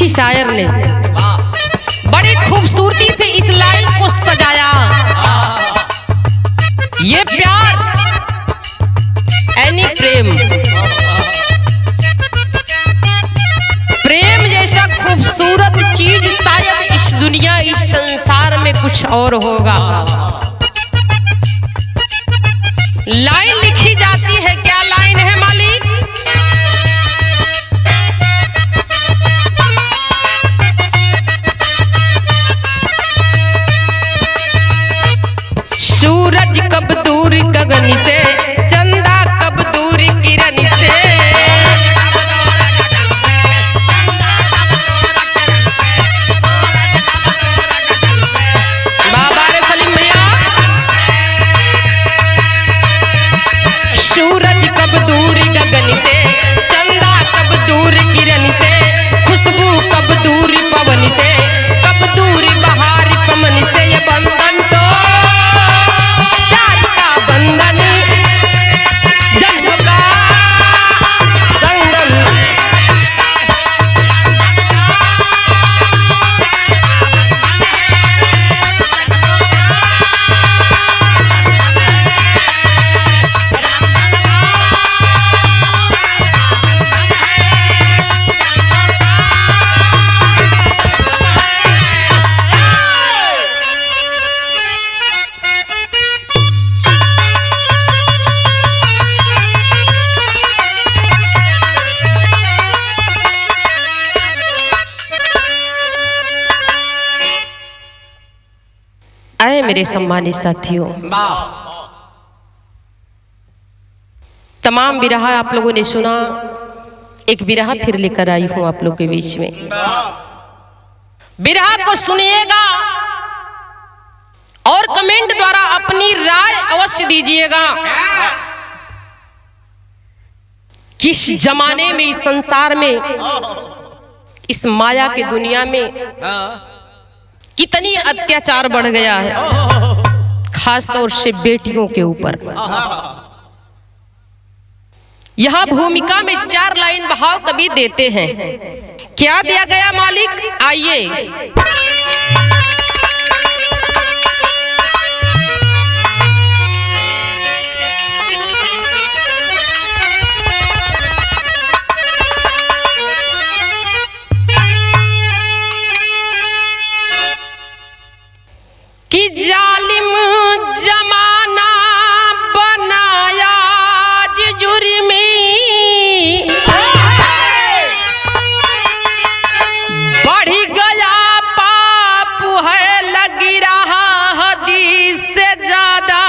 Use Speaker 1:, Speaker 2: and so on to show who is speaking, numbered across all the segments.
Speaker 1: लिखी शायर ने बड़ी खूबसूरती से इस लाइन को सजाया। ये प्यार यानी प्रेम, प्रेम जैसा खूबसूरत चीज शायद इस दुनिया इस संसार में कुछ और होगा। लाइन लिखी जाती है, क्या लाइन है मालिक? सूरज कब दूर गगन से, चंदा कब दूर किरण से। बाबा रे सलीम भैया, सूरज कब दूर गगन से, चंदा कब दूर किरण से, खुशबू कब दूर पवन से, कब दूर बहार पवन से। ये बंधन तो बंधन जन्म का संगम। आए मेरे सम्मानित साथियों, तमाम बिरहा आप लोगों ने सुना। एक बिरहा फिर लेकर आई हूं आप लोगों के बीच में। बिरहा को सुनिएगा और कमेंट द्वारा अपनी राय अवश्य दीजिएगा। किस जमाने में, इस संसार में, इस माया की दुनिया में कितनी अत्याचार बढ़ गया है, खास तौर से बेटियों के ऊपर। यहां भूमिका में 4 लाइन भाव कवि देते हैं। क्या दिया गया मालिक? आइए। कि जालिम जमाना बनाया जुर्मी, बढ़ गया पाप है लग रहा हदीस से ज्यादा।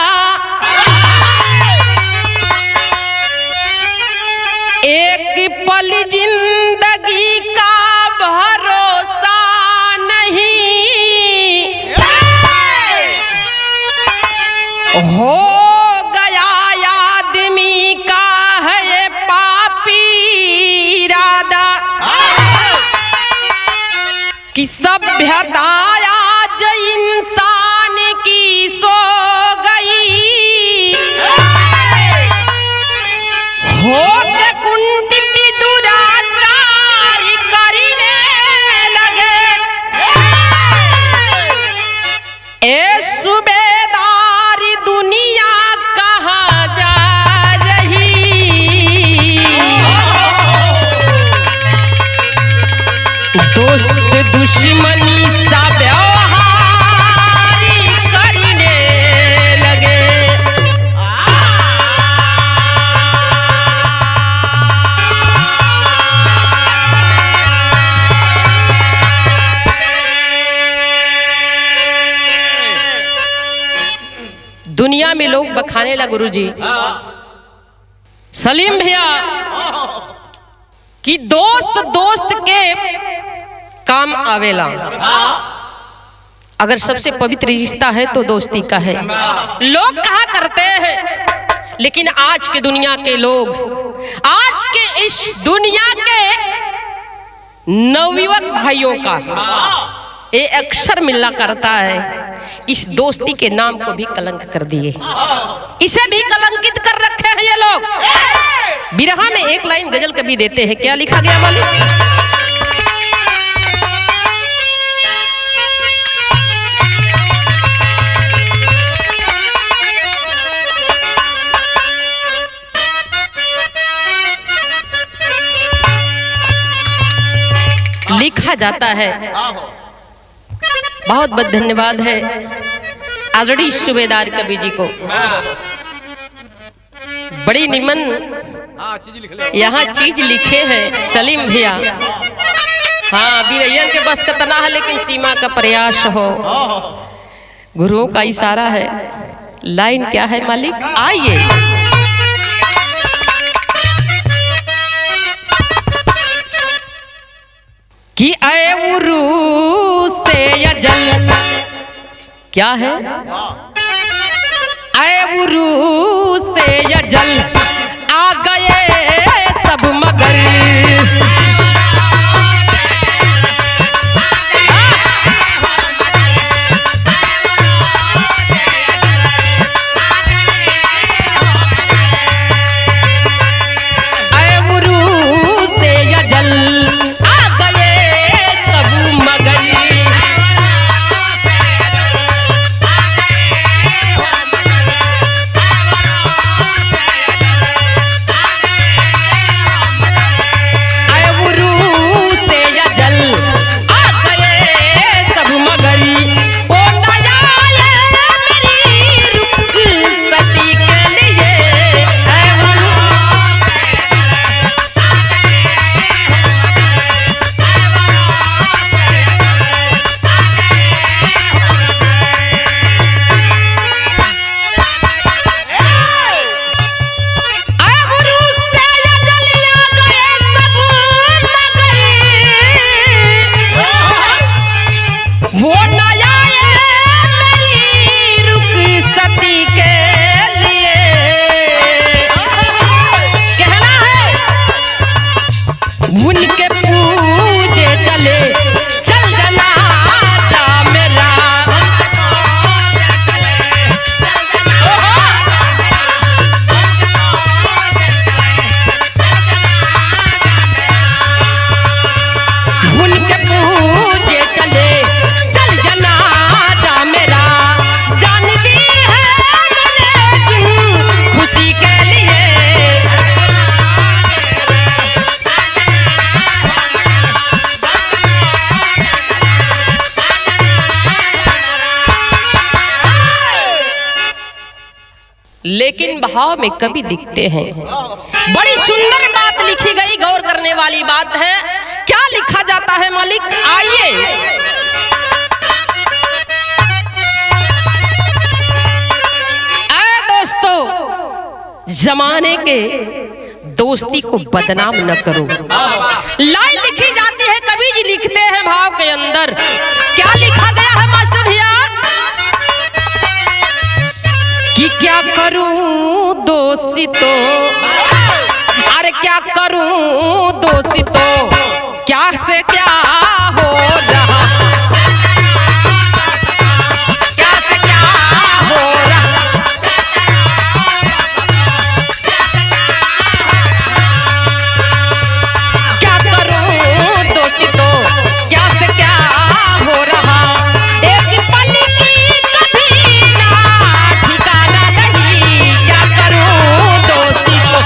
Speaker 1: एक पल जिंदगी का भरोसा नहीं, हो गया आदमी का है पापी इरादा। कि सभ्यता आज इंसान की सो गई, हो के कुंठित दुराचार करने लगे। ए सुबेदार दुनिया कहाँ जा रही, दोस्त दुश्मनी सा व्यवहार करने लगे। दुनिया में लोग बखाने लगा गुरुजी, सलीम भैया, कि दोस्त दोस्त के काम आवेला। अगर सबसे पवित्र रिश्ता है तो दोस्ती का है, लोग कहा करते हैं। लेकिन आज के दुनिया के लोग, आज के इस दुनिया के नवयुवक भाइयों का ये अक्सर मिलना करता है, इस दोस्ती के नाम को भी कलंक कर दिए, इसे भी कलंकित कर रखे हैं ये लोग। बिरहा में एक लाइन गजल कवि देते हैं, क्या लिखा गया मालूम? लिखा जाता है। बहुत बहुत धन्यवाद है आदरणीय सूबेदार कवि जी को। बड़ी निमन यहाँ चीज लिखे हैं सलीम भैया। हाँ, बीरयन के बस कतना है लेकिन सीमा का प्रयास हो, गुरुओं का इशारा है। लाइन क्या है मालिक? आइए। कि आए उरू से यजल, क्या है? आए उरू से यजल आ गए सब मगर, लेकिन भाव में कभी दिखते हैं। बड़ी सुंदर बात लिखी गई, गौर करने वाली बात है। क्या लिखा जाता है मालिक? आइए। दोस्तों, जमाने के दोस्ती को बदनाम न करो। लाइन लिखी जाती है, कवि जी लिखते हैं भाव के अंदर। क्या लिखा गया है मास्टर भैया? कि क्या करूं दोस्ती तो, अरे क्या करूं दोस्ती तो, क्या से क्या हो रहा, क्या से क्या हो रहा, क्या करूं दोस्ती तो, क्या से क्या हो रहा। एक पल की कभी ना ठिकाना नहीं, क्या करूं दोस्ती तो,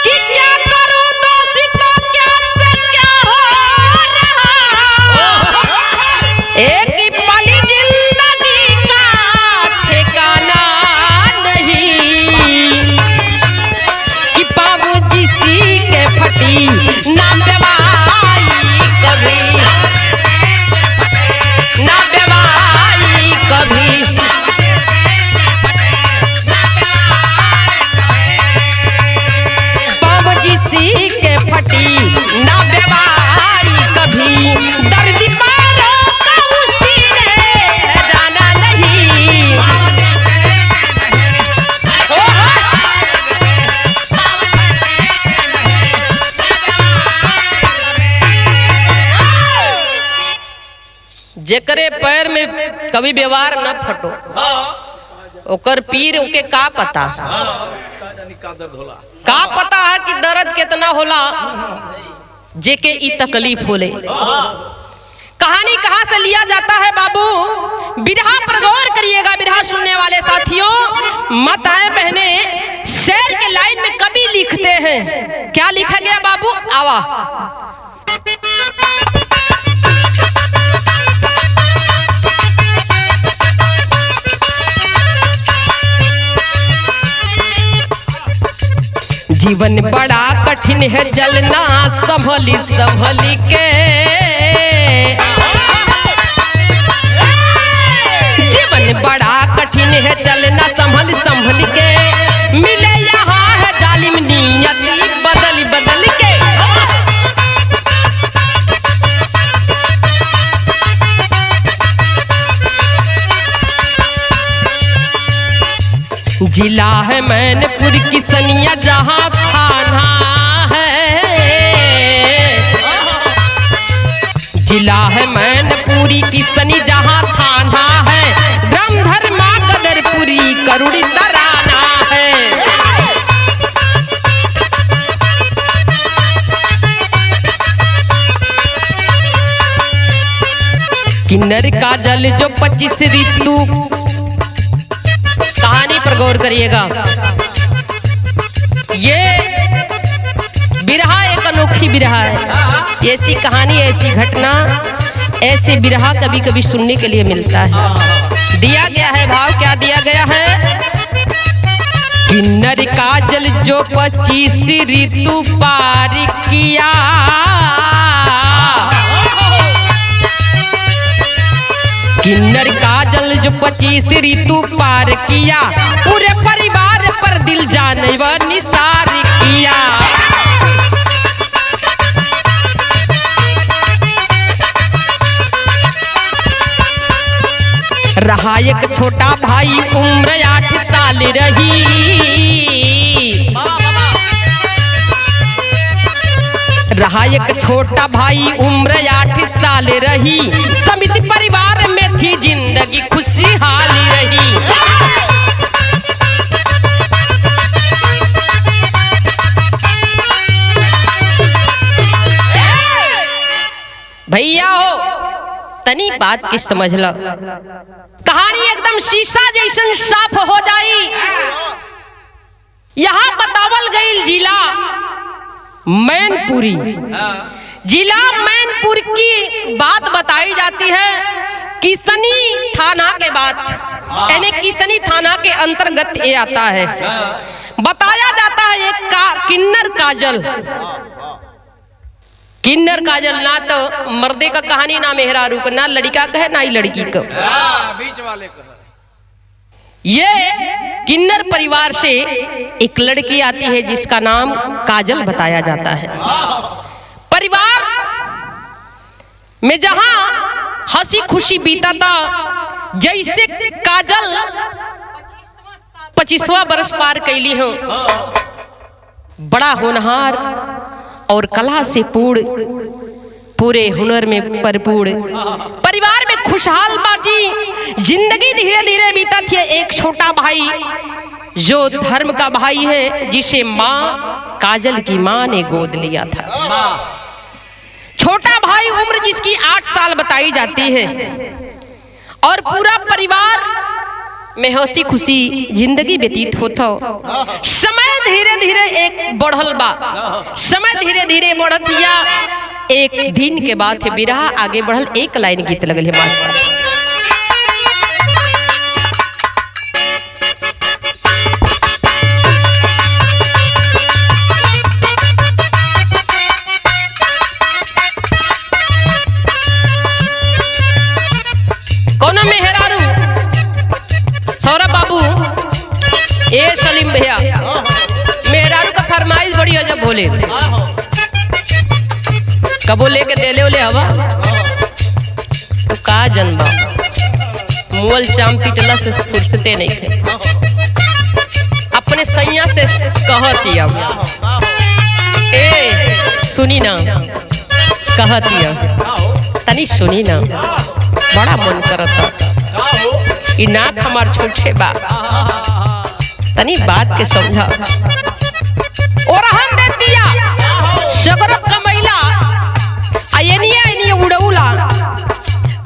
Speaker 1: कि क्या करूं दोस्ती तो, क्या से क्या हो रहा। एक पल जिंदगी का ठिकाना नहीं, कि पाँव जिसी के फटी ना बेवाई कभी, ना बेवाई कभी। पाँव जिसी के फटी ना बेवाई कभी, दर्द पैरों का उसी ने जाना नहीं। जेकरे पैर में कभी व्यवहार न फटो, ओकर पीर के का पता, का पता है कि दर्द कितना होला, जेके ई तकलीफ होले। कहानी कहाँ से लिया जाता है बाबू? बिरहा पर गौर करिएगा, बिरहा सुनने वाले साथियों, माताएं बहने, शेर के लाइन में कवि लिखते हैं, क्या लिखा गया बाबू? आवा। जीवन बड़ा कठिन है जलना संभली संभली के, जीवन बड़ा कठिन है चलना संभल संभल के, मिले यहाँ है जालिम नियति बदल बदल के। जिला है मैनपुर की सनिया जहाँ थाना है, जिला है मैनपुरी की सनी जहाँ थाना है, ग्राम धर्मा गदरपुरी करुड़ी तराना है। किन्नर का जल जो 25 ऋतु, कहानी पर गौर करिएगा। ये बिरहा एक अनोखी बिरहा है। ऐसी कहानी, ऐसी घटना, ऐसे बिरहा कभी कभी सुनने के लिए मिलता है। दिया गया है भाव, क्या दिया गया है? किन्नर का जल जो 25 ऋतु पार किया, किन्नर का जल जो 25 ऋतु पार किया, पूरे परिवार पर दिल जाने व निसार किया। रहा एक छोटा भाई उम्र 8 साल रही, रहा एक छोटा भाई उम्र 8 साल रही, समिति परिवार में थी जिंदगी खुशहाली रही। भैया हो, तनी बात की समझ लो, कहानी एकदम शीशा जैसन साफ हो जाई। यहाँ बतावल गई जिला मैनपुरी, जिला मैनपुर की बात बताई जाती है किसनी थाना के बाद, यानी किसनी थाना के अंतर्गत ये आता है। बताया जाता है एक किन्नर काजल, किन्नर काजल ना तो मर्दे का कहानी, ना मेहरारू का, ना लड़का का है ना ही लड़की का, बीच वाले का। ये किन्नर परिवार से एक लड़की आती है जिसका नाम काजल बताया जाता है। परिवार में जहां हंसी खुशी बीता था, जैसे काजल 25वां बरस पार कैली हो, बड़ा होनहार और कला से पूरे हुनर में भरपूर परिवार में खुशहाल बाटी जिंदगी धीरे धीरे बीता थी। एक छोटा भाई जो धर्म का भाई है, जिसे माँ काजल की माँ ने गोद लिया था। छोटा भाई उम्र जिसकी 8 साल बताई जाती है, और पूरा परिवार में हंसी खुशी जिंदगी व्यतीत होता। समय धीरे धीरे एक बढ़ल बा, समय धीरे धीरे बढ़त या एक दिन के बाद बिरहा आगे बढ़ल। एक लाइन गीत लगल है मास्टर। कौन मेहरारू? सौरभ बाबू, ए सलीम भैया, मेहरारू का फरमाइश बड़ी हो जब बोले कबो लेके देले ओले हवा तो का जनबा मोल चाम पिटला से फुर्सते नहीं थे। अपने सैया से कहती अब ए सुनी ना, कहती तनी सुनी ना, बड़ा मन करता ई नाक हमार छूटे बा, तनी बात के समझा। और हम दे दिया सगरो कमैला आयनिया उड़ौला,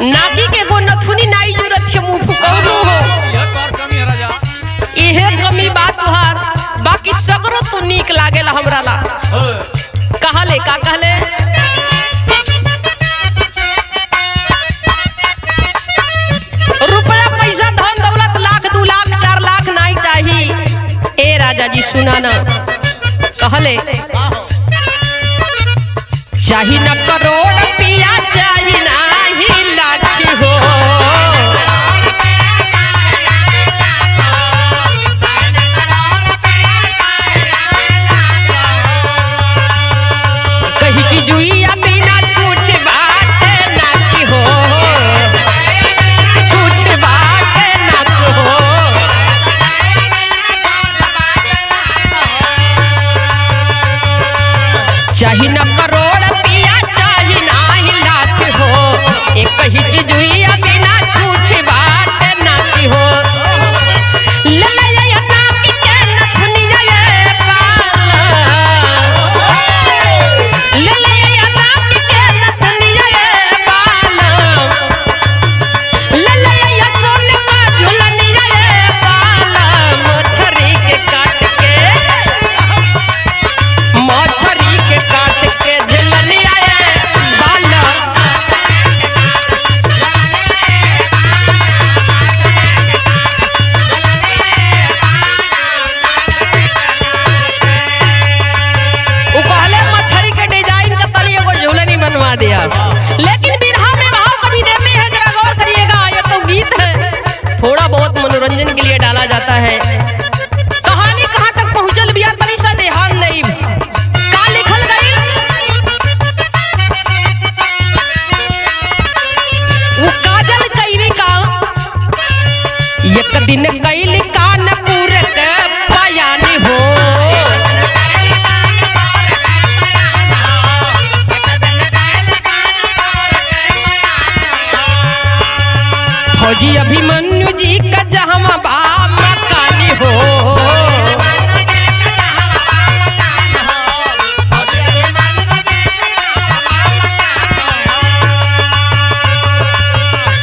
Speaker 1: नाकी के गो नथुनी नाई जुरत के मुंह फुकौलू हो। तू नीक लागेला हमरा ला। कहले का कहले रुपया पैसा धन दौलत लाख 2 लाख 4 लाख नहीं चाहिए। ए राजा जी सुना ना, कहले चाही न करोड़ पिया चाही नहीं लाख हो। कही चीजुइया बिना छूछ बात ना की हो, छूछ बात ना की हो। चाही न करोड़ पिया चाही नाही लाख हो, एक ही चीजुइया बिना छूछ बात ना की हो। ललैया नाक के नथुनिया ये बाला, ललैया नाक के नथुनिया ये बाला, ललैया सोने का झुलनिया ये बाला। मछरी के काट के, मछरी के काट के झुलनिया ये बाला। वो कहले मछरी के डिजाइन का तनी एगो झुलनी बनवा दिया। लेकिन बिरहा में भाव कभी देते हैं, जरा गौर करिएगा। ये तो गीत है, थोड़ा बहुत मनोरंजन के लिए डाला जाता है। कहानी कहाँ तक पहुंचल बिया तनी सा ध्यान नहीं। का लिखल गई वो काजल कैली का, एक दिन कैली कानपुर के बयानी हो। फौजी अभिमन्यु जी का जहाँ बा मकानी हो।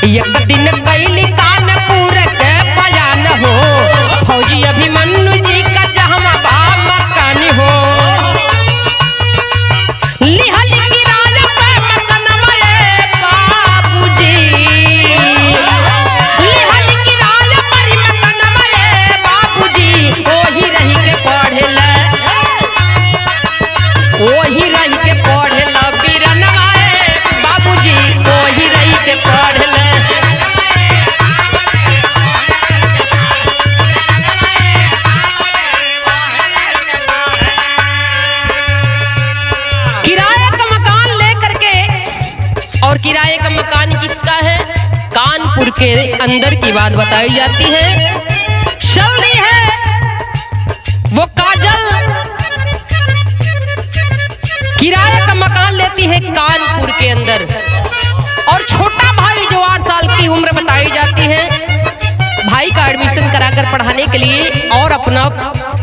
Speaker 1: एक दिन कैली कानपुर के बयान हो। फौजी अभिमन्यु जी का जहाँ बा मकानी हो। लिहल किराया पे मकनवा ये बाबूजी, लिहल किराया पर मकनवा ये बाबूजी। ओही रही के पढ़ेला, ओही रही के पढ़ेला बीरनवा ये बाबूजी। ओही रही के पढ़ेला। किराए का मकान लेकर के, और किराए का मकान किसका है? कानपुर के अंदर की बात बताई जाती है। चल रही है वो काजल, किराए का मकान लेती है कानपुर के अंदर। और छोटा भाई जो 8 साल की उम्र बताई जाती है, भाई का एडमिशन कराकर पढ़ाने के लिए और अपना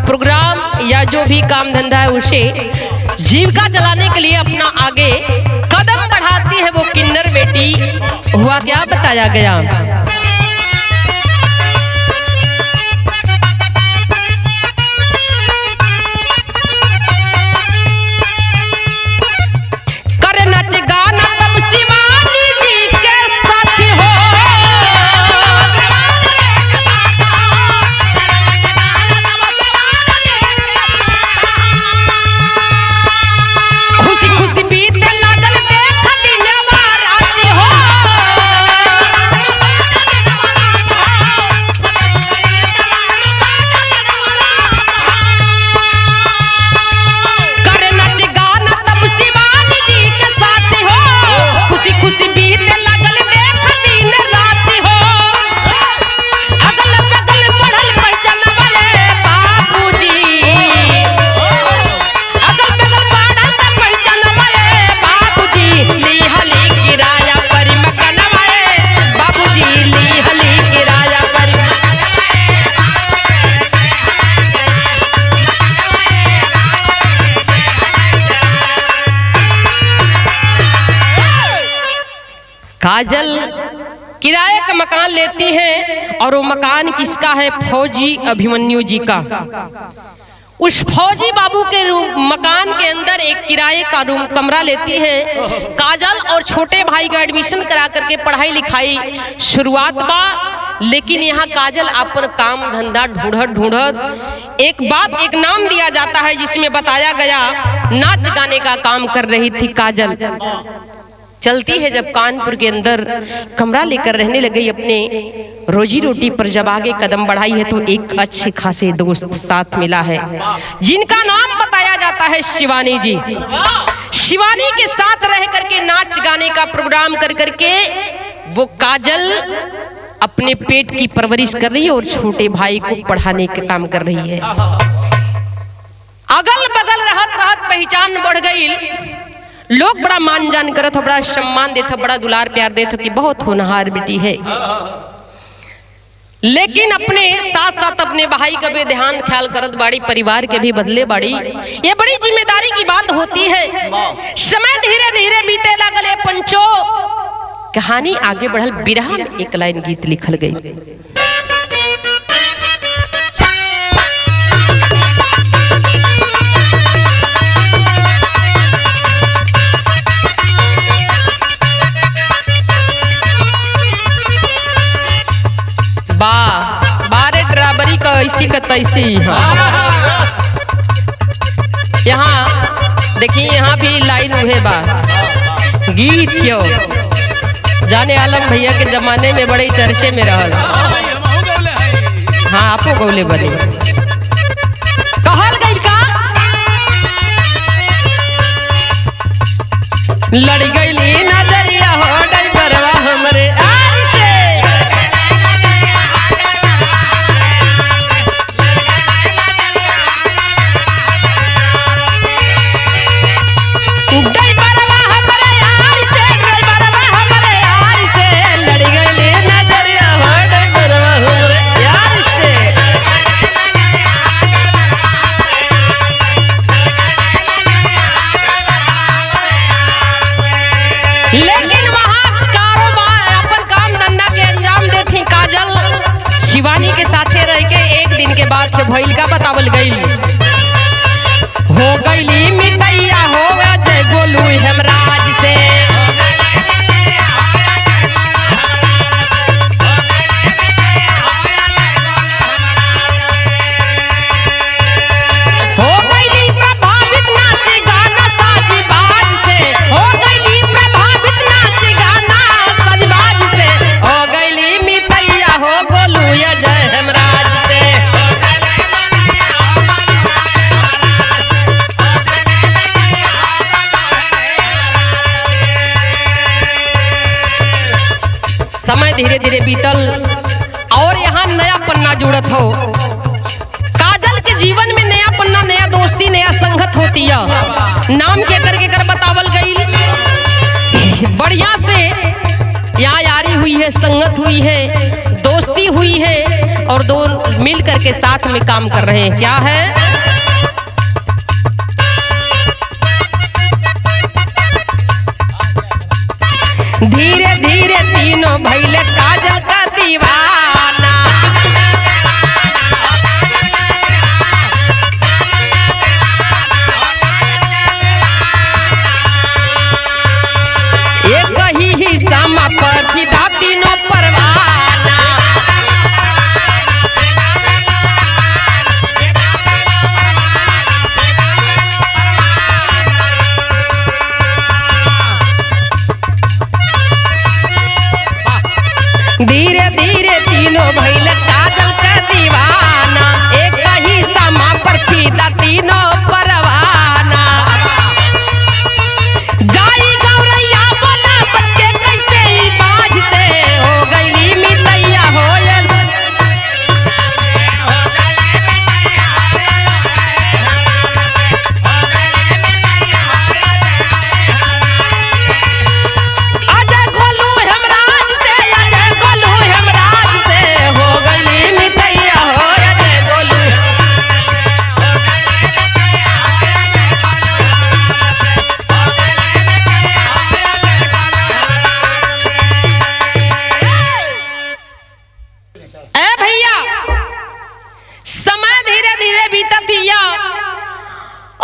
Speaker 1: प्रोग्राम या जो भी काम धंधा है उसे जीविका चलाने के लिए अपना आगे कदम बढ़ाती है वो किन्नर बेटी। हुआ क्या बताया गया, करे नाच गाना तब शिवानी जी के साथी हो। खुशी खुशी बीते लागल देख दिनवा राती हो। करे नाच गाना तब शिवानी जी के साथी हो। खुशी खुशी बीते लागल देख दिन राती हो। अगल बगल बढ़ल पहचानवा ये बाबूजी, अगल बगल बढ़ल पहचानवा ये बाबूजी। लिहली किराया पर मकानवा ये बाबूजी, लिहली किराया पर। काजल किराए का मकान लेती है और वो मकान किसका है? फौजी अभिमन्यु जी का। उस फौजी बाबू के मकान के अंदर एक किराए का रूम कमरा लेती है। काजल और छोटे भाई का एडमिशन करा करके पढ़ाई लिखाई शुरुआत बा। लेकिन यहाँ काजल अपन काम धंधा ढूंढत एक नाम दिया जाता है जिसमें बताया गया नाच गाने का काम कर रही थी काजल। चलती है जब कानपुर के अंदर कमरा लेकर रहने लगी अपने रोजी रोटी पर, जब आगे कदम बढ़ाई है तो एक अच्छे खासे दोस्त साथ मिला है जिनका नाम बताया जाता है शिवानी जी। शिवानी के साथ रह करके नाच गाने का प्रोग्राम कर करके वो काजल अपने पेट की परवरिश कर रही है और छोटे भाई को पढ़ाने का काम कर रही है। अगल बगल रहत रहत पहचान बढ़ गई। लोग बड़ा मान जान करत, बड़ा सम्मान देते, बड़ा दुलार प्यार देते कि बहुत होनहार बेटी है। लेकिन अपने साथ साथ अपने भाई का भी ध्यान ख्याल करत बाड़ी, परिवार के भी बदले बाड़ी। ये बड़ी जिम्मेदारी की बात होती है। समय धीरे धीरे बीते लगले पंचो। कहानी आगे बढ़ल, बिरहा में एक लाइन गीत लिखल गई। बारे ड्राइवरी का ऐसी का तैसी है। यहाँ देखिए, यहाँ भी लाइन उहे बा गीत क्यों जाने आलम भैया के जमाने में बड़े चर्चे में रहल। हाँ, आपो गौले बने कहल गई का लड़ गई नजरिया हो ड्राइवरवा हमरे आर से। शिवानी के साथे रह के एक दिन के बाद के भइल का बतावल गई। हो गईली मितैया हो जय गोलू हेमराज से। हो गईली प्रभावित नाच गाना साजीबाज से। हो गईली प्रभावित नाच गाना साजीबाज से। हो गईली मितैया हो गोलू जय हेमराज से। समय धीरे धीरे बीतल और यहाँ नया पन्ना जुड़त हो। काजल के जीवन में नया पन्ना, नया दोस्ती, नया संगत होती है। नाम के करके कर बतावल गई। बढ़िया से यहाँ यारी हुई है, संगत हुई है, दोस्ती हुई है और दो मिल करके साथ में काम कर रहे हैं। क्या है? धीरे धीरे तीनों भइले काजल का दीवाना। एक ही समा पर फिदा तीनों परवाना। धीरे धीरे तीनों भइल काजल का दीवाना। एक ही समा पर फिदा तीनों परवाना। जाई गौरैया बोला बच्चे कैसे ही बाज से। हो गईली मितैया हो अजय गोलू हेमराज से। अजय गोलू हेमराज से। हो गईली मितैया हो अजय गोलू। ए भैया, समय धीरे धीरे बीतत हिया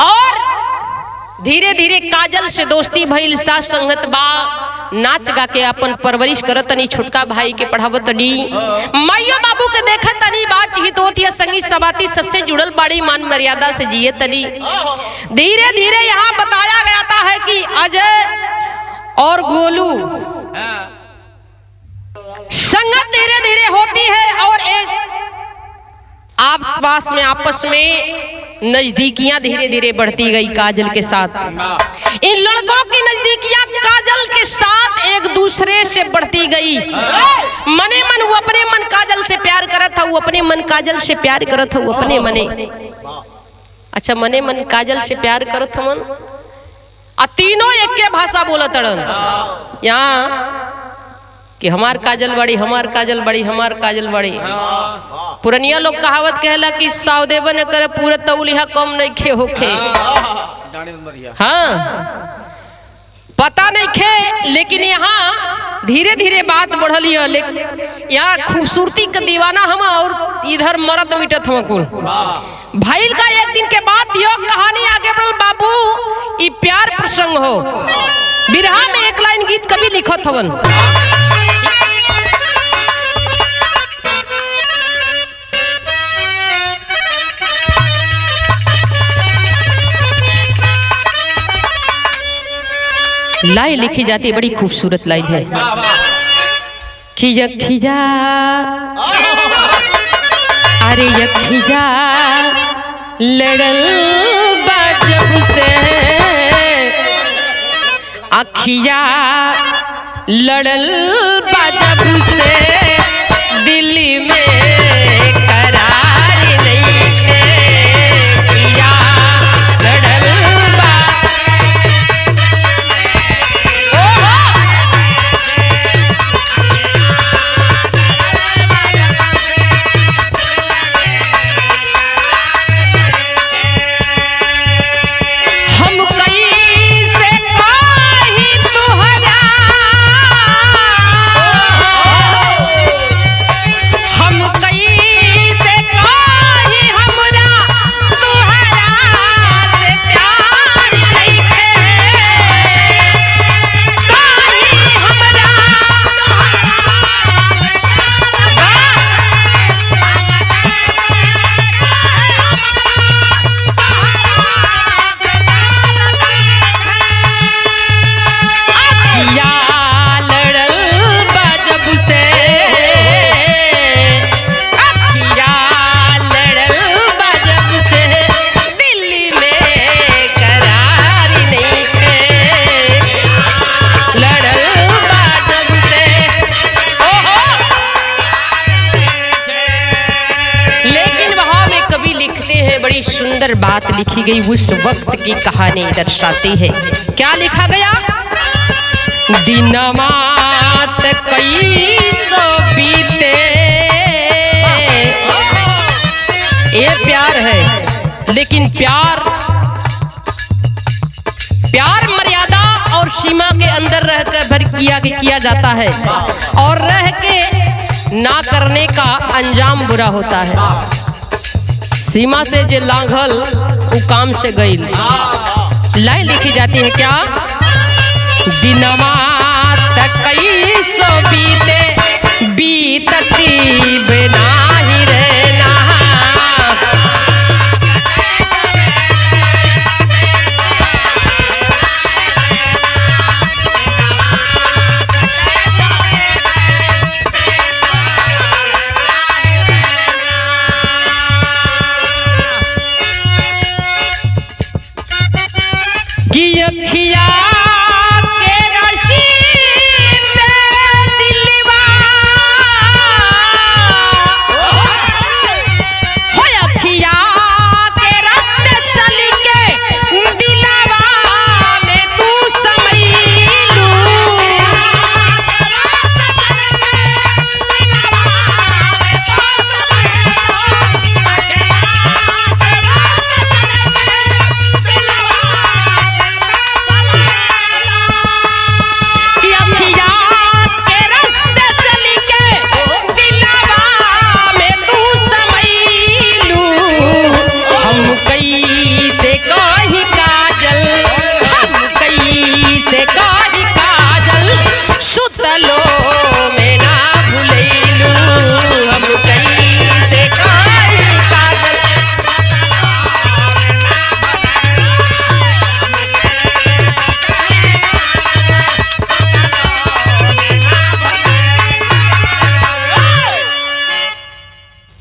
Speaker 1: और धीरे धीरे काजल से दोस्ती भइल, साथ संगत बा, नाच गा के अपन परवरिश करत तनी, छोटका भाई के पढ़ावत तनी, माइयो बाबू के देखत तनी, बातचीत होती है, संगी सबाती सबसे जुड़ल बाड़ी, मान मर्यादा से जिए तनी। धीरे धीरे यहाँ बताया गया है कि अजय और गोलू संगत धीरे धीरे होती है और एक आस-पास में आपस में नजदीकियां धीरे धीरे बढ़ती गई काजल के साथ। इन लड़कों की नजदीकियां काजल के साथ एक दूसरे से बढ़ती गई। मने मन वो अपने मन काजल से प्यार करत था, वो अपने मन काजल से प्यार करत था, वो अपने मने, अच्छा मने मन काजल से प्यार करत मन, आ तीनों एक के भाषा बोलत अड़न यहाँ कि हमार काजल बड़ी, हमार काजल बड़ी, हमार काजल बड़ी। पुरनिया लोग कहावत कहला कि सावदेव न करे पूरा तौलिया कम नहीं खे होखे। हाँ पता नहीं खे, लेकिन यहाँ धीरे धीरे बात बढ़ल है। यहाँ खूबसूरती का दीवाना हम और इधर मरद मिटत हम कुल भाईल का। एक दिन के बाद यो कहानी आगे बढ़ल बाबू, ये प्यार प्रसंग हो। बिरहा में एक लाइन गीत कभी लिखत हवन, लाइन लिखी जाती है, बड़ी खूबसूरत लाइन है। खिजा खिजा अरे यखिजा लड़ल बाजब से, अखिया लड़ल बाजब से, दिल्ली में करार नहीं से, खिया लड़ल बा सुंदर बात लिखी गई, उस वक्त की कहानी दर्शाती है। क्या लिखा गया? दिनमात कई सौ बीते, ये प्यार है, लेकिन प्यार मर्यादा और सीमा के अंदर रहकर भर किया जाता है, और रह के ना करने का अंजाम बुरा होता है। सीमा से जे लांघल वो काम से गईल। लाइन लिखी जाती है क्या? दिनमा कई सौ बीते, बीतती बिना ही रहना, अखिया के रशी पे दिलवा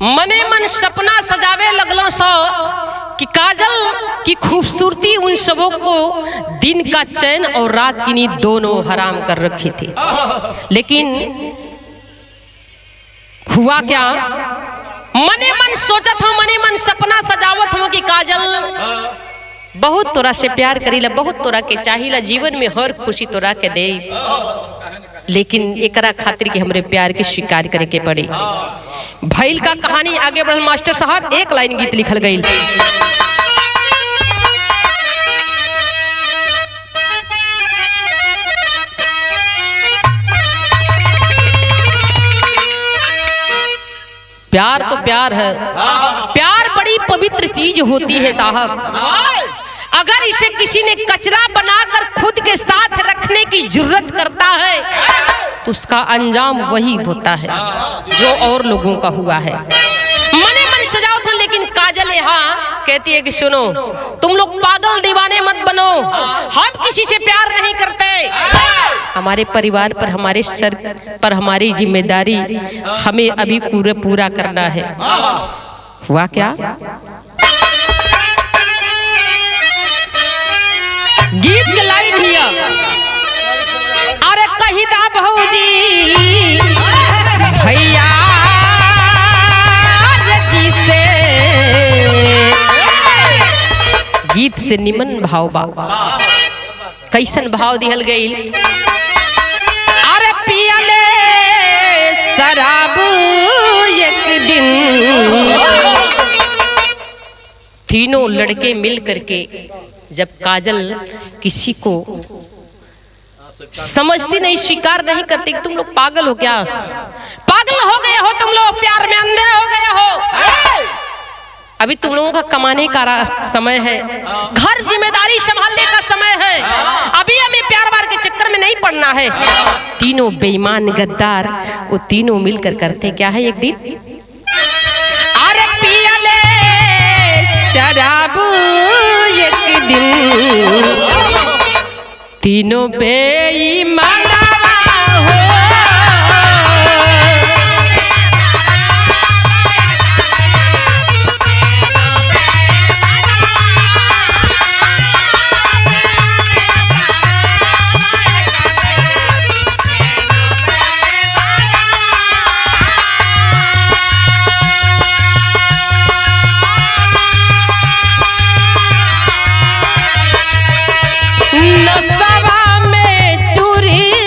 Speaker 1: मने मन सपना सजावे लगलो सो कि काजल की खूबसूरती उन सबों को दिन का चैन और रात की नींद दोनों हराम कर रखी थी। लेकिन हुआ क्या, मने मन सोचत हो, मने मन सपना सजावत हो कि काजल बहुत तोरा से प्यार करीला, बहुत तोरा के चाहिला, जीवन में हर खुशी तोरा के दे, लेकिन एकरा खातिर के हमरे प्यार के स्वीकार करे के पड़ी। भइल का कहानी आगे बढ़ल मास्टर साहब, एक लाइन गीत लिखल गई। प्यार तो प्यार है, प्यार बड़ी पवित्र चीज होती है साहब। अगर इसे किसी ने कचरा बनाकर खुद के साथ रखने की जरूरत करता है तो उसका अंजाम वही होता है जो और लोगों का हुआ है। मने मन सजाओ था, लेकिन काजल यहाँ कहती है कि सुनो, तुम लोग पागल दीवाने मत बनो, हम किसी से प्यार नहीं करते, हमारे परिवार पर, हमारे सर पर हमारी जिम्मेदारी हमें अभी पूरा करना है। हुआ क्या, गीत के लाइन हिया, अरे कहिदा भौजी भैया जी से, गीत से निमन भाव बा, कैसन भाव दिहल गई। अरे पियले शराब एक दिन, तीनों लड़के मिल करके जब काजल किसी को समझती नहीं, स्वीकार नहीं करती कि तुम लोग पागल हो क्या, पागल हो गए हो तुम लोग, प्यार में अंधे हो गए हो, अभी तुम लोगों का कमाने का समय है, घर जिम्मेदारी संभालने का समय है, अभी हमें प्यार वार के चक्कर में नहीं पड़ना है। तीनों बेईमान गद्दार वो तीनों मिलकर करते क्या है, एक दिन अरे पियले शराब एक दिन, तीनों बेईमान हो, नसवा में चूरी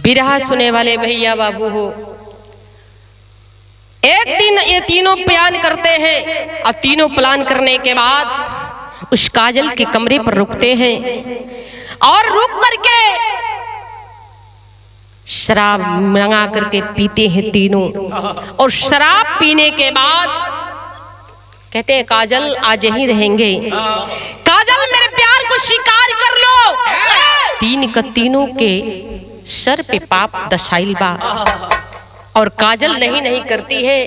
Speaker 1: बिरहा सुने वाले भैया बाबू हो, एक दिन ये तीनों प्लान करते हैं और तीनों प्लान करने के बाद उस काजल के कमरे पर रुकते हैं और रुक करके शराब मंगा करके पीते हैं तीनों। और शराब पीने के बाद कहते हैं काजल आज यहीं रहेंगे, काजल मेरे प्यार को स्वीकार कर लो। तीन का तीनों के सर पे पाप दशाइल बा और काजल नहीं करती है।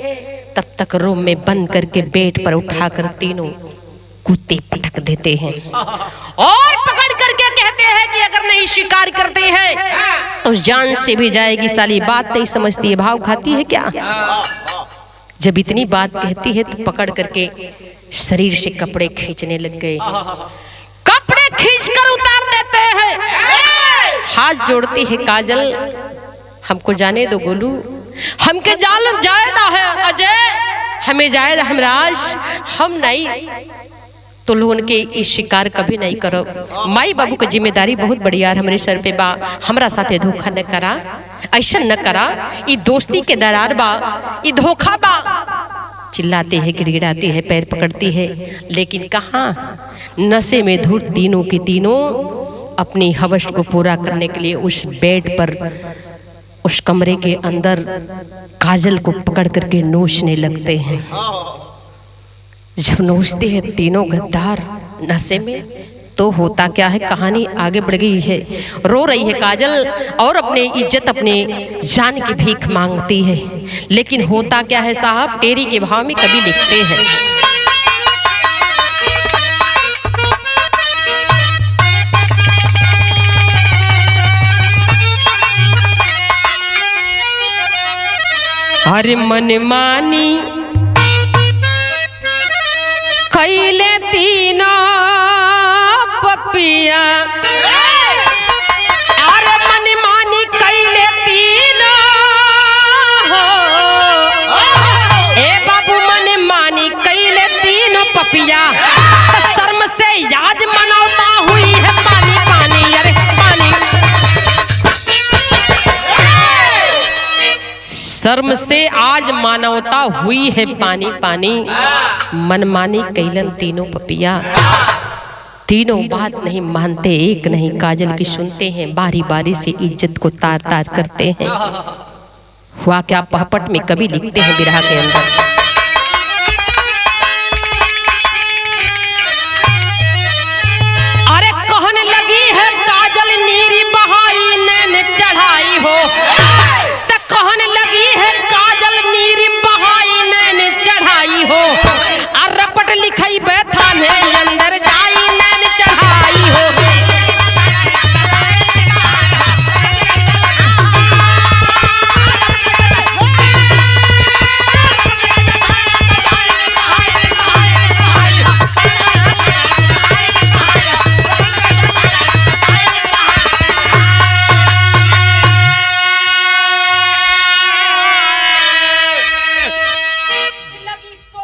Speaker 1: तब तक रूम में बंद करके बेड पर उठाकर तीनों कुत्ते पटक देते हैं और पकड़ करके कहते हैं कि अगर नहीं स्वीकार करते हैं तो जान से भी जाएगी। साली बात नहीं समझती है, भाव खाती है क्या। जब इतनी बात कहती है तो पकड़ करके शरीर से कपड़े खींचने लग गए, कपड़े खींचकर उतार देते हैं। हाथ जोड़ती है काजल, हमको जाने दो गोलू, हमके जायदा है अजय, हमें जायदा हमराज, हम नहीं तो लोगों के इस शिकार कभी नहीं करो। माई बाबू की जिम्मेदारी बहुत बढ़िया हमारे सर पे बा, हमरा साथे धोखा न करा, ऐसा न करा, ये दोस्ती के दरार बा, ये धोखा बा। चिल्लाते हैं, गिड़गिड़ाती है, पैर पकड़ती है, लेकिन कहाँ नशे में धुत तीनों के तीनों अपनी हवस को पूरा करने के लिए उस बेड पर उस कमरे के अंदर काजल को पकड़ करके नोचने लगते हैं। जब नोचते हैं तीनों गद्दार नशे में तो होता क्या है, कहानी आगे बढ़ गई है। रो रही है काजल और अपने इज्जत अपने जान की भीख मांगती है, लेकिन होता क्या है साहब, तेरी के भाव में कभी लिखते हैं। हर मन मानी कैले तीनों पपिया, अरे मन मानी कैले तीनों हो, ए बाबू मन मानी कैले तीनों पपिया, तो शर्म से याद मनौता हुई है पानी पानी, अरे पानी। शर्म से आज मानवता हुई है पानी पानी, मनमानी कैलन तीनों पपिया। तीनों बात नहीं मानते, एक नहीं काजल की सुनते हैं, बारी बारी से इज्जत को तार तार करते हैं। हुआ क्या पहपट में कभी लिखते हैं बिरहा के अंदर, अरे कहने लगी है काजल नीरी बहाई नैन चढ़ाई हो, कहने लगी है काजल नीरी बहाई नैन चढ़ाई हो, और रपट लिखाई बैठाने अंदर जाई नैन चढ़ाई हो।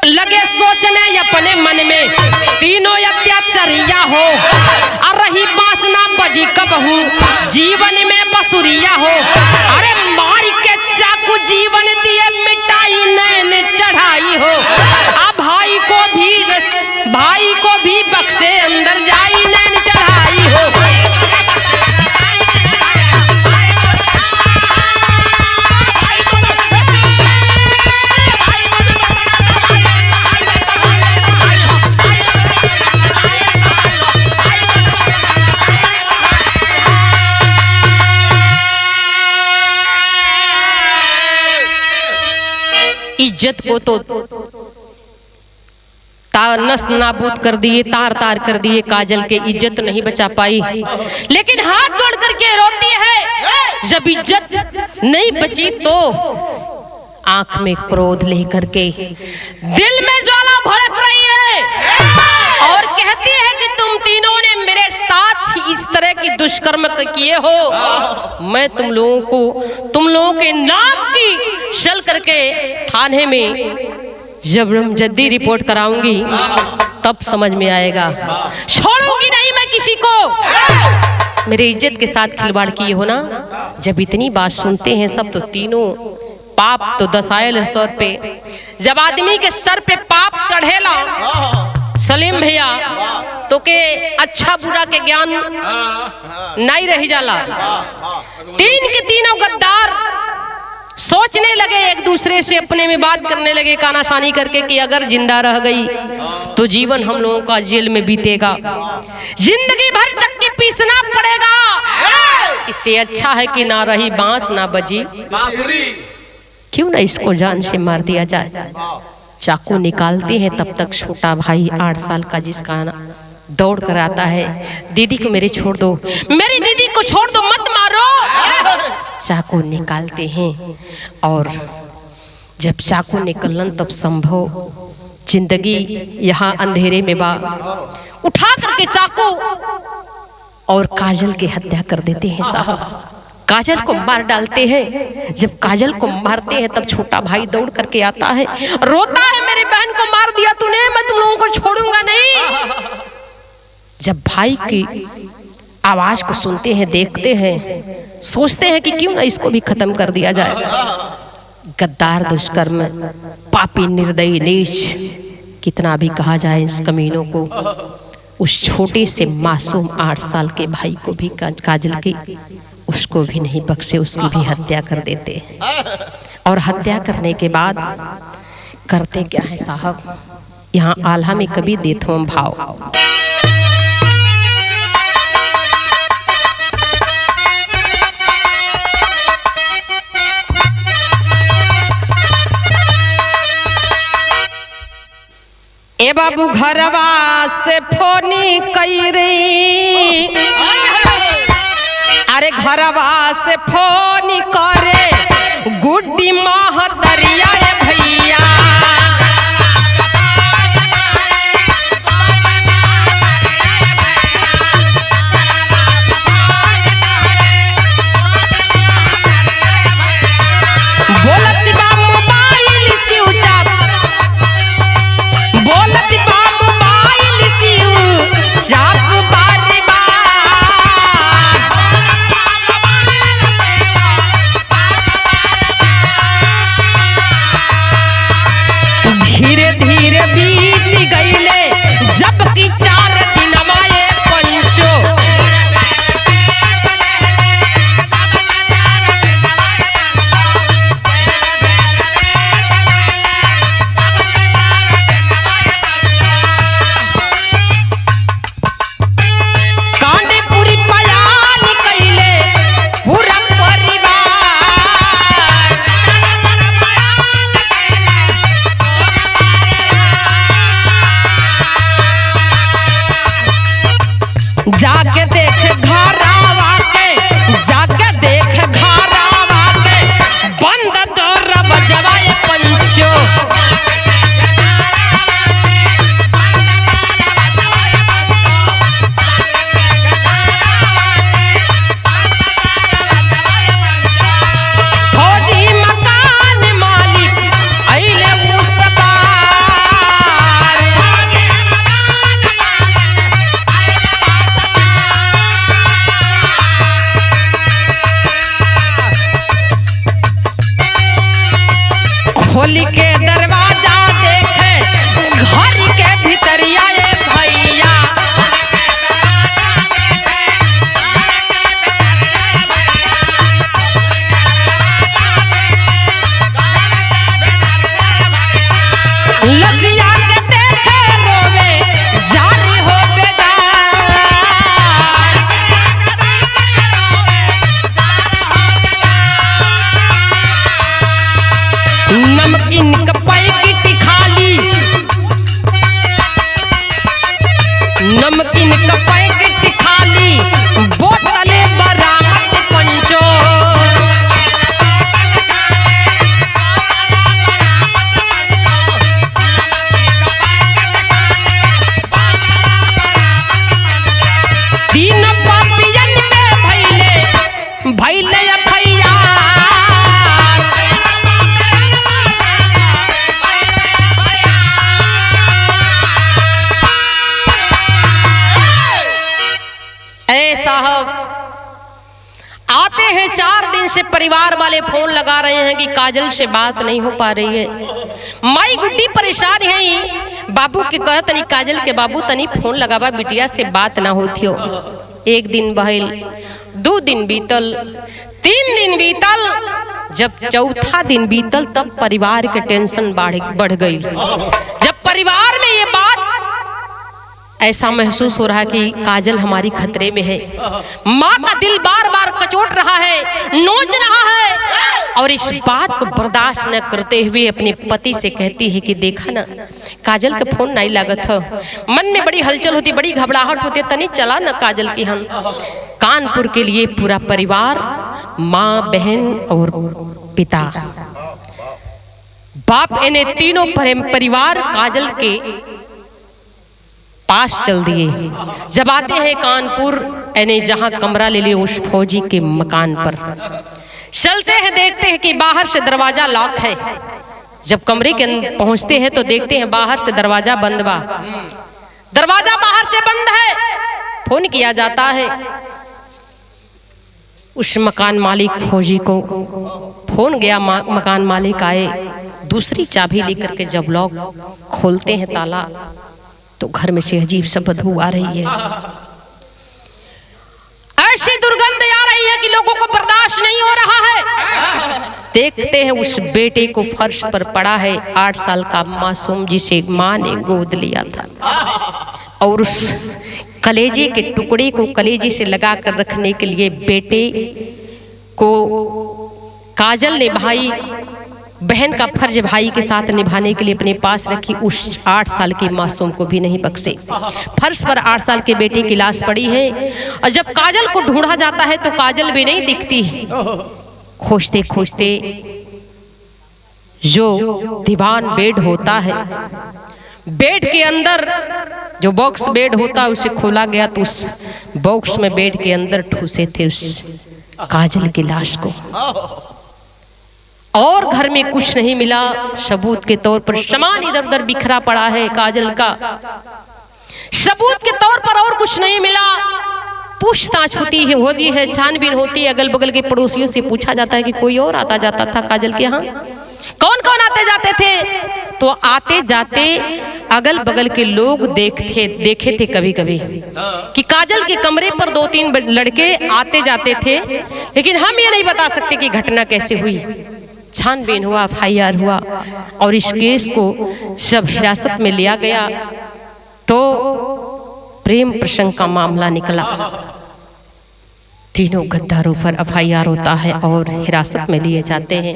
Speaker 1: लगे सोचने अपने मन में तीनों अत्याचारिया हो, और रही बासना बजी कबहू जीवन में बसुरिया हो, अरे मार के चाकू जीवन दिए मिटाई नैन चढ़ाई हो, आ भाई को भी बक्से अंदर जाई नैन चढ़ाई हो। इज्जत को तो नस नाबूद कर दिए, तार तार कर दिए, काजल के इज्जत नहीं बचा पाई, लेकिन हाथ जोड़ करके रोती है। जब इज्जत नहीं बची तो आंख में क्रोध लेकर के दिल में ज्वाला भड़क रही है और कहती है कि तुम तीनों ने मेरे साथ इस तरह की दुष्कर्म किए हो, मैं तुम लोगों के नाम की चल करके थाने में जब जल्दी रिपोर्ट कराऊंगी तब समझ में आएगा, छोड़ूंगी नहीं मैं किसी को। मेरे इज्जत के साथ खिलवाड़ किए हो ना, जब इतनी बात सुनते हैं सब तो तीनों पाप तो दसायल सर पे, जब आदमी के सर पे पाप चढ़ेला सलीम भैया तो के अच्छा बुरा के ज्ञान नहीं रह जाला। तीन के तीनों गद्दार सोचने लगे, एक दूसरे से अपने में बात करने लगे कानाशानी करके कि अगर जिंदा रह गई तो जीवन हम लोगों का जेल में बीतेगा, जिंदगी भर चक्की पीसना पड़ेगा, इससे अच्छा है कि ना रही बांस ना बजी बांसुरी, क्यों ना इसको जान से मार दिया जाए। चाकू निकालते हैं तब तक छोटा भाई 8 साल का जिसका दौड़ कर आता है, दीदी को मेरे छोड़ दो, मेरी दीदी को छोड़ दो, मत मारो। चाकू निकालते हैं और जब चाकू निकलन तब संभव जिंदगी यहाँ अंधेरे में बा, उठा करके चाकू और काजल की हत्या कर देते हैं साहब, काजल को मार डालते हैं। जब काजल को मारते हैं तब छोटा भाई दौड़ करके आता है, रोता है मेरी बहन को मार दिया तूने, मैं तुम लोगों को छोड़ूंगा नहीं। जब भाई की आवाज को सुनते हैं, देखते हैं, सोचते हैं कि क्यों ना इसको भी खत्म कर दिया जाए। गद्दार, दुष्कर्म, पापी, निर्दयी, नीच कितना भी कहा जाए इस कमीनों को, उस छोटे से मासूम 8 साल के भाई को भी काजल की उसको भी नहीं बख्शे, उसकी भी हत्या कर देते। और हत्या करने के बाद करते क्या है साहब, यहाँ आल्हा में कभी देथो भाव, ए बाबू घरवा से फोनी कई रही, अरे घरवा से फोन करे गुड्डी महतरिया भैया, बोलत बा मोबाइल स्विच ऑफ, बोलत बा मोबाइल स्विच ऑफ बारे बार, धीरे धीरे बीत गईले जबकि 4 दिन माए पंचो, कांदे पूरी पयान कईले पूरा परिवार, जाके देख घरावा के, जाके देख घरावा के, बंद दौर बजवाए पंचो, फौजी मकान मालिक अइले उस पार, खोली के दरवाजा देखे घर के भीतरिया ये भैया, लजिया के देखे रोवे जारी हो बेजार, नमकीन का पैकेट खाली, नमकीन का पैकेट खाली, बोतले बरामद पंचो, तीन पापियन में भैले भैले भैया, ए साहब आते हैं 4 दिन से परिवार वाले फोन लगा रहे हैं कि काजल से बात नहीं हो पा रही है। माई गुड्डी परेशान है, बाबू के कह तनी काजल के बाबू तनी फोन लगावा, बिटिया से बात ना होती हो। 1 दिन बहल, 2 दिन बीतल, 3 दिन बीतल, जब चौथा दिन बीतल तब परिवार के टेंशन बढ़ गई। जब परिवार में ये बात ऐसा महसूस हो रहा कि काजल हमारी खतरे में है, माँ का दिल बार बार कचोट रहा है, नोच रहा है, और इस बात को बर्दाश्त न करते हुए अपने पति से कहती है कि देखा ना काजल का फोन नहीं लागत है। मन में बड़ी हलचल होती, बड़ी घबराहट होती, तनी चला न काजल की हम। कानपुर के लिए पूरा परिवार, माँ, बहन और पिता, बाप, इन्हें तीनों परिवार काजल के पास चल दिए। जब आते हैं कानपुर, यानी जहां कमरा ले लिए उस फौजी के मकान पर, चलते हैं, देखते हैं कि बाहर से दरवाजा लॉक है। जब कमरे के अंदर पहुंचते हैं तो देखते हैं बाहर से दरवाजा बंद बा, दरवाजा बाहर से बंद है। फोन किया जाता है, उस मकान मालिक फौजी को फोन गया, मकान मालिक आए, दूसरी चाबी लेकर के जब लॉक खोलते हैं ताला, तो घर में से अजीब सा बदबू आ रही है। ऐसी दुर्गंध आ रही है कि लोगों को बर्दाश्त नहीं हो रहा है। देखते हैं उस बेटे को फर्श पर पड़ा है, 8 साल का मासूम जिसे माँ ने गोद लिया था, और उस कलेजे के टुकड़े को कलेजे से लगा कर रखने के लिए बेटे को काजल ने भाई बहन का फर्ज भाई के साथ निभाने के लिए अपने पास रखी। उस 8 साल के मासूम को भी नहीं बख्शे। फर्श पर 8 साल के बेटे की लाश पड़ी है, और जब काजल को ढूंढा जाता है तो काजल भी नहीं दिखती। खोजते खोजते जो दीवान बेड होता है, बेड के अंदर जो बॉक्स बेड होता है उसे खोला गया, तो उस बॉक्स में बेड के अंदर ठूसे थे उस काजल की लाश को, और घर में कुछ नहीं मिला। सबूत के तौर पर सामान इधर उधर बिखरा पड़ा है काजल का, सबूत के तौर पर और कुछ नहीं मिला। पूछताछ होती है, छानबीन होती है, अगल बगल के पड़ोसियों से पूछा जाता है कि कोई और आता जाता था काजल के यहाँ, कौन कौन आते जाते थे? तो आते जाते अगल बगल के लोग देखे थे कभी कभी कि काजल के कमरे पर 2-3 लड़के आते जाते थे, लेकिन हम ये नहीं बता सकते कि घटना कैसे हुई। छानबीन हुआ, FIR हुआ, और इस केस को जब हिरासत में लिया गया तो प्रेम प्रसंग का मामला निकला। तीनों गद्दारों पर FIR होता है और हिरासत में लिए जाते हैं।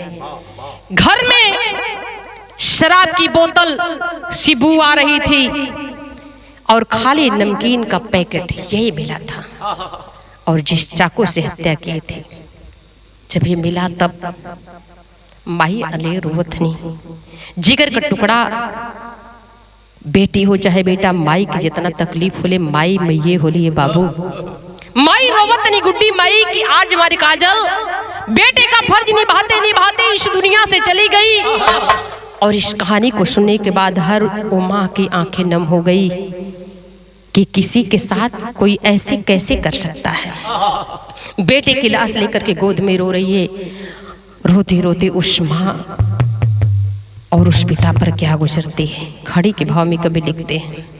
Speaker 1: घर में शराब की बोतल सी बू आ रही थी और खाली नमकीन का पैकेट यही मिला था, और जिस चाकू से हत्या की थी, जब ये मिला तब माई अले रोवथनी, जिगर का टुकड़ा, बेटी हो चाहे बेटा, माई की जितना तकलीफ होले माई में ये होली है बाबू। माई रोवतनी गुड्डी माई की आज हमारी काजल बेटे का फर्ज निभाते निभाते इस दुनिया से चली गई। और इस कहानी को सुनने के बाद हर वो माँ की आंखें नम हो गई कि किसी के साथ कोई ऐसे कैसे कर सकता है। बेटे की लाश लेकर के गोद में रो रही है, रोते रोते उस माँ और उस पिता पर क्या गुजरती है, खड़ी के भाव में कभी लिखते हैं।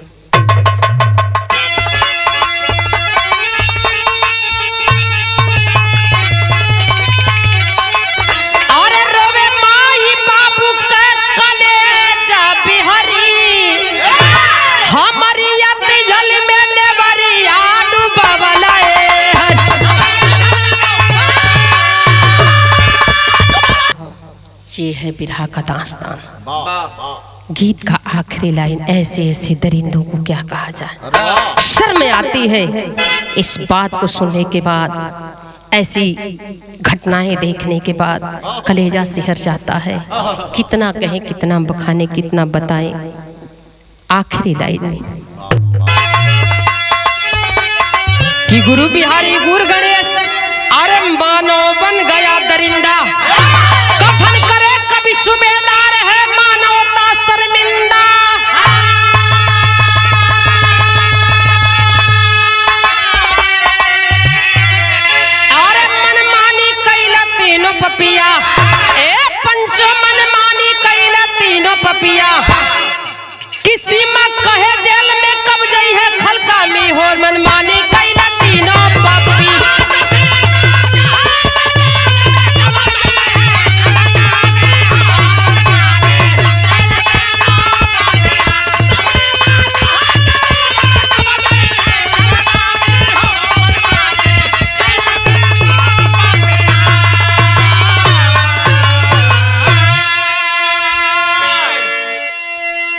Speaker 1: ये है बिरहा का दास्तान। गीत का आखिरी लाइन, ऐसे ऐसे दरिंदों को क्या कहा जाए। शर्म आती है इस बात को सुनने के बाद, ऐसी घटनाएं देखने के बाद कलेजा सिहर जाता है। कितना कहें, कितना बखाने, कितना बताएं। आखिरी लाइन में कि गुरु बिहारी गुरु गणेश अरे मानो बन गया दरिंदा, कथन करे कभी सुबेदार है मानवता शर्मिंदा।